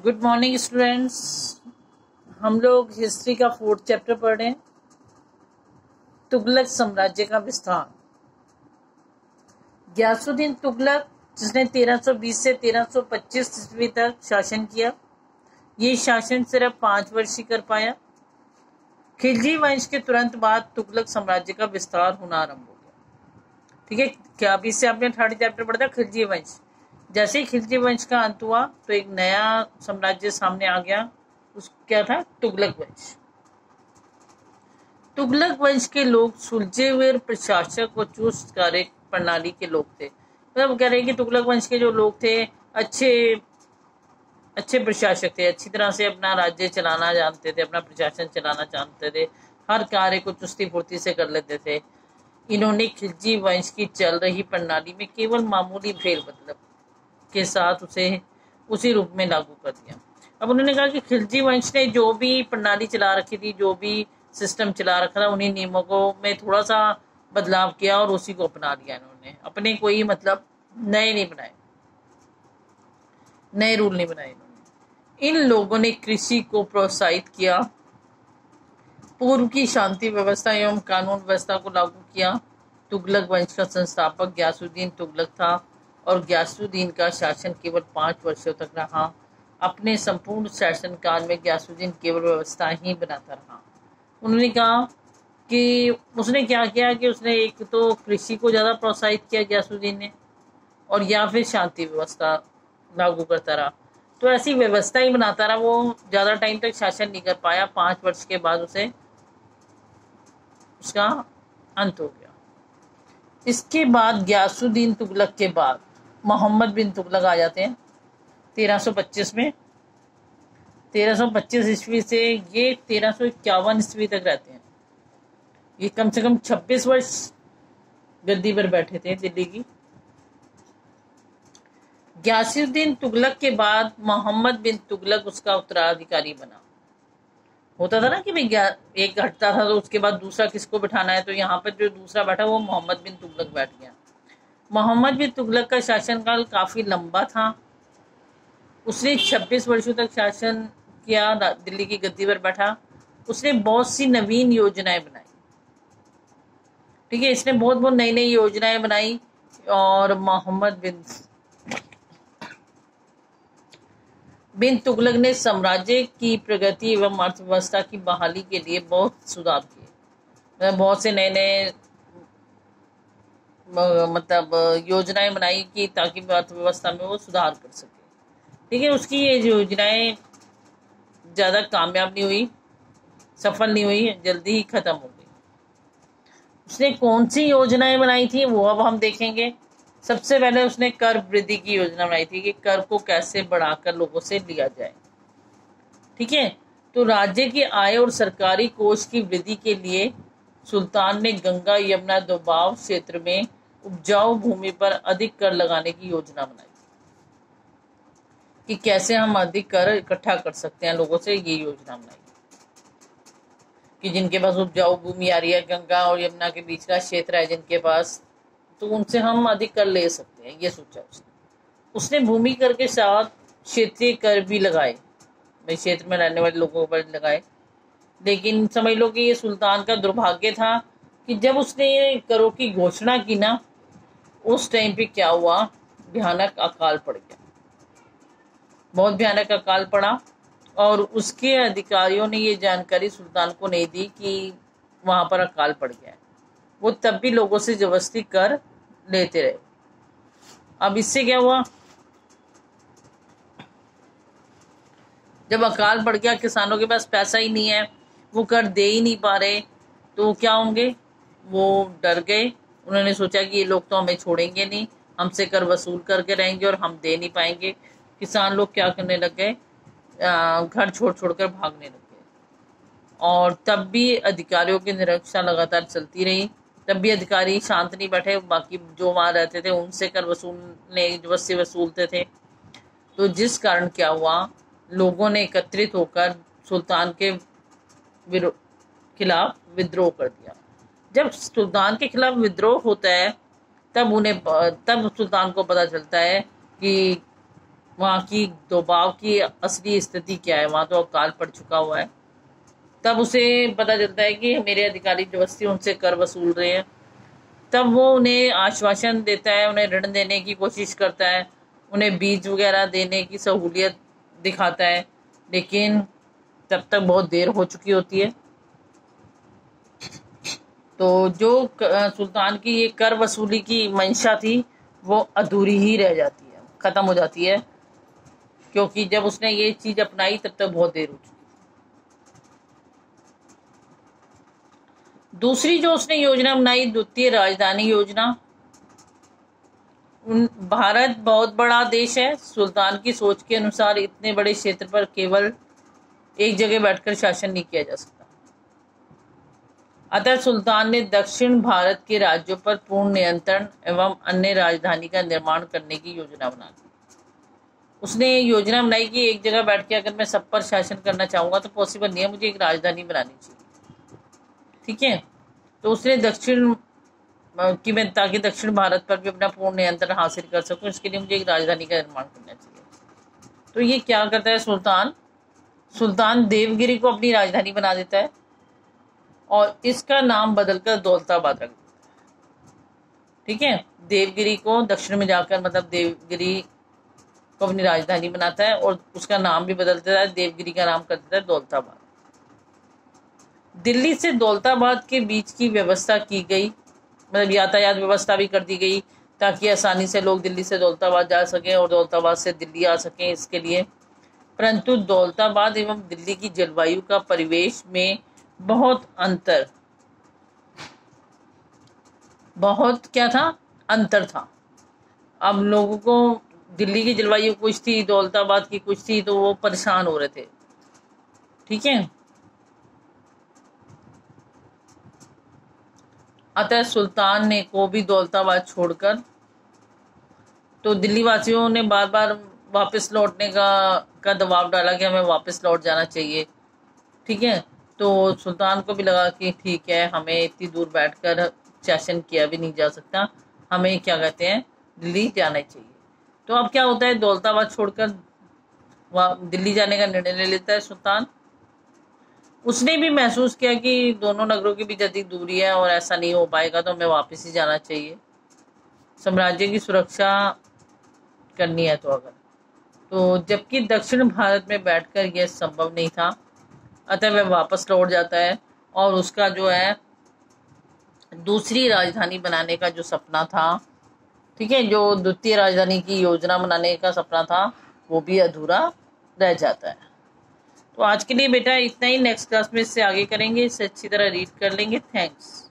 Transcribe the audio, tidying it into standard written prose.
Good morning students. हम लोग history का 4th चैप्टर पढ़ रहे हैं, तुगलक साम्राज्य का विस्तार। गयासुद्दीन तुगलक, जिसने 1320 से 1325 ईस्वी तक शासन किया, ये शासन सिर्फ 5 वर्ष ही कर पाया। खिलजी वंश के तुरंत बाद तुगलक साम्राज्य का विस्तार होना आरंभ हो गया। ठीक है, क्या अभी से आपने 3rd चैप्टर पढ़ा था खिलजी वंश। जैसे ही खिलजी वंश का अंत हुआ तो एक नया साम्राज्य सामने आ गया, उस क्या था? तुगलक वंश। तुगलक वंश के लोग सुलझे हुए प्रशासक और चुस्त कार्य प्रणाली के लोग थे। मतलब कह रहे हैं कि तुगलक वंश के जो लोग थे अच्छे प्रशासक थे, अच्छी तरह से अपना राज्य चलाना जानते थे, अपना प्रशासन चलाना जानते थे, हर कार्य को चुस्ती फुर्ती से कर लेते थे। इन्होंने खिलजी वंश की चल रही प्रणाली में केवल मामूली फेर बदल के साथ उसे उसी रूप में लागू कर दिया। अब उन्होंने कहा कि खिलजी वंश ने जो भी प्रणाली चला रखी थी, जो भी सिस्टम चला रखा था, उन्हीं नियमों को में थोड़ा सा बदलाव किया और उसी को अपना लिया। इन्होंने अपने कोई मतलब नए नहीं बनाए, नए रूल नहीं बनाए इन्होंने। इन लोगों ने कृषि को प्रोत्साहित किया, पूर्व की शांति व्यवस्था एवं कानून व्यवस्था को लागू किया। तुगलक वंश का संस्थापक गयासुद्दीन तुगलक था और गयासुद्दीन का शासन केवल 5 वर्षों तक रहा। अपने संपूर्ण शासन काल में गयासुद्दीन केवल व्यवस्था ही बनाता रहा। उन्होंने कहा कि उसने क्या किया कि उसने एक तो कृषि को ज़्यादा प्रोत्साहित किया गयासुद्दीन ने, और या फिर शांति व्यवस्था लागू करता रहा। तो ऐसी व्यवस्था ही बनाता रहा, वो ज़्यादा टाइम तक शासन नहीं कर पाया। 5 वर्ष के बाद उसका अंत हो गया। इसके बाद गयासुद्दीन तुगलक के बाद मोहम्मद बिन तुगलक आ जाते हैं 1325 में। 1325 ईस्वी से ये 1351 ईस्वी तक रहते हैं। ये कम से कम 26 वर्ष गद्दी पर बैठे थे दिल्ली की। गयासुद्दीन तुगलक के बाद मोहम्मद बिन तुगलक उसका उत्तराधिकारी बना। होता था ना कि भाई एक हटता था तो उसके बाद दूसरा किसको बिठाना है, तो यहाँ पर जो दूसरा बैठा वो मोहम्मद बिन तुगलक बैठ गया। मोहम्मद बिन तुगलक का शासनकाल काफी लंबा था। उसने 26 वर्षों तक शासन किया, दिल्ली की गद्दी पर बैठा। उसने बहुत सी नवीन योजनाएं बनाई। ठीक है, इसने बहुत नई नई योजनाएं बनाई। और मोहम्मद बिन तुगलक ने साम्राज्य की प्रगति एवं अर्थव्यवस्था की बहाली के लिए बहुत सुधार किए। बहुत से नए नए मतलब योजनाएं बनाई कि ताकि अर्थव्यवस्था में वो सुधार कर सके। ठीक है, उसकी ये योजनाएं ज़्यादा कामयाब नहीं हुई, सफल नहीं हुई, जल्दी ही खत्म हो गई। उसने कौन सी योजनाएं बनाई थी वो अब हम देखेंगे। सबसे पहले उसने कर वृद्धि की योजना बनाई थी कि कर को कैसे बढ़ाकर लोगों से लिया जाए। ठीक है, तो राज्य की आय और सरकारी कोष की वृद्धि के लिए सुल्तान ने गंगा यमुना दोबाव क्षेत्र में उपजाऊ भूमि पर अधिक कर लगाने की योजना बनाई कि कैसे हम अधिक कर इकट्ठा कर सकते हैं लोगों से। ये योजना बनाई कि जिनके पास उपजाऊ भूमि आ रही है, गंगा और यमुना के बीच का क्षेत्र है जिनके पास, तो उनसे हम अधिक कर ले सकते हैं, ये सोचा उसने भूमि कर के साथ क्षेत्रीय कर भी लगाए, भाई क्षेत्र में रहने वाले लोगों पर लगाए। लेकिन समझ लो कि ये सुल्तान का दुर्भाग्य था कि जब उसने ये करों की घोषणा की ना, उस टाइम पे क्या हुआ, भयानक अकाल पड़ गया, बहुत भयानक अकाल पड़ा। और उसके अधिकारियों ने ये जानकारी सुल्तान को नहीं दी कि वहां पर अकाल पड़ गया है। वो तब भी लोगों से जबरदस्ती कर लेते रहे। अब इससे क्या हुआ, जब अकाल पड़ गया, किसानों के पास पैसा ही नहीं है, वो कर दे ही नहीं पा रहे, तो क्या होंगे, वो डर गए। उन्होंने सोचा कि ये लोग तो हमें छोड़ेंगे नहीं, हमसे कर वसूल करके रहेंगे और हम दे नहीं पाएंगे। किसान लोग क्या करने लग गए, घर छोड़ कर भागने लग गए। और तब भी अधिकारियों की निरक्षा लगातार चलती रही। तब भी अधिकारी शांत नहीं बैठे, बाकी जो वहां रहते थे उनसे कर वसूलते थे। तो जिस कारण क्या हुआ, लोगों ने एकत्रित होकर सुल्तान के खिलाफ विद्रोह कर दिया। जब सुल्तान के खिलाफ विद्रोह होता है तब सुल्तान को पता चलता है कि वहाँ की दबाव की असली स्थिति क्या है, वहाँ तो अकाल पड़ चुका हुआ है। तब उसे पता चलता है कि मेरे अधिकारी जबरदस्ती उनसे कर वसूल रहे हैं। तब वो उन्हें आश्वासन देता है, उन्हें ऋण देने की कोशिश करता है, उन्हें बीज वगैरह देने की सहूलियत दिखाता है, लेकिन तब तक बहुत देर हो चुकी होती है। तो जो सुल्तान की ये कर वसूली की मंशा थी वो अधूरी ही रह जाती है, खत्म हो जाती है, क्योंकि जब उसने ये चीज अपनाई तब तक बहुत देर हो चुकी। दूसरी जो उसने योजना बनाई, द्वितीय राजधानी योजना। भारत बहुत बड़ा देश है, सुल्तान की सोच के अनुसार इतने बड़े क्षेत्र पर केवल एक जगह बैठकर शासन नहीं किया जा सकता। अतः सुल्तान ने दक्षिण भारत के राज्यों पर पूर्ण नियंत्रण एवं अन्य राजधानी का निर्माण करने की योजना बना दी। उसने योजना बनाई कि एक जगह बैठ के अगर मैं सब पर शासन करना चाहूंगा तो पॉसिबल नहीं है, मुझे एक राजधानी बनानी चाहिए। ठीक है, तो उसने दक्षिण कि मैं ताकि दक्षिण भारत पर भी अपना पूर्ण नियंत्रण हासिल कर सकूं, इसके लिए मुझे एक राजधानी का निर्माण करना चाहिए। तो ये क्या करता है सुल्तान देवगिरी को अपनी राजधानी बना देता है और इसका नाम बदलकर दौलताबाद रख देता है। ठीक है, देवगिरी को दक्षिण में जाकर मतलब देवगिरी को अपनी राजधानी बनाता है और उसका नाम भी बदल देता है, देवगिरी का नाम कर देता है दौलताबाद। दिल्ली से दौलताबाद के बीच की व्यवस्था की गई, मतलब यातायात व्यवस्था भी कर दी गई ताकि आसानी से लोग दिल्ली से दौलताबाद जा सकें और दौलताबाद से दिल्ली आ सकें इसके लिए। परंतु दौलताबाद एवं दिल्ली की जलवायु का परिवेश में बहुत अंतर था। अब लोगों को दिल्ली की जलवायु कुछ थी, दौलताबाद की कुछ थी, तो वो परेशान हो रहे थे। ठीक है, अतः सुल्तान ने को भी दौलताबाद छोड़कर, तो दिल्ली वासियों ने बार बार वापस लौटने का दबाव डाला कि हमें वापस लौट जाना चाहिए। ठीक है, तो सुल्तान को भी लगा कि ठीक है, हमें इतनी दूर बैठकर शासन किया भी नहीं जा सकता, हमें क्या कहते हैं दिल्ली जाना चाहिए। तो अब क्या होता है, दौलताबाद छोड़कर दिल्ली जाने का निर्णय ले लेता है सुल्तान। उसने भी महसूस किया कि दोनों नगरों के बीच अधिक दूरी है और ऐसा नहीं हो पाएगा, तो हमें वापस ही जाना चाहिए, साम्राज्य की सुरक्षा करनी है। तो जबकि दक्षिण भारत में बैठकर यह संभव नहीं था, अतः वह वापस लौट जाता है और उसका जो है दूसरी राजधानी बनाने का जो सपना था, ठीक है, जो द्वितीय राजधानी की योजना बनाने का सपना था, वो भी अधूरा रह जाता है। तो आज के लिए बेटा इतना ही, नेक्स्ट क्लास में इससे आगे करेंगे, इससे अच्छी तरह रीड कर लेंगे। थैंक्स।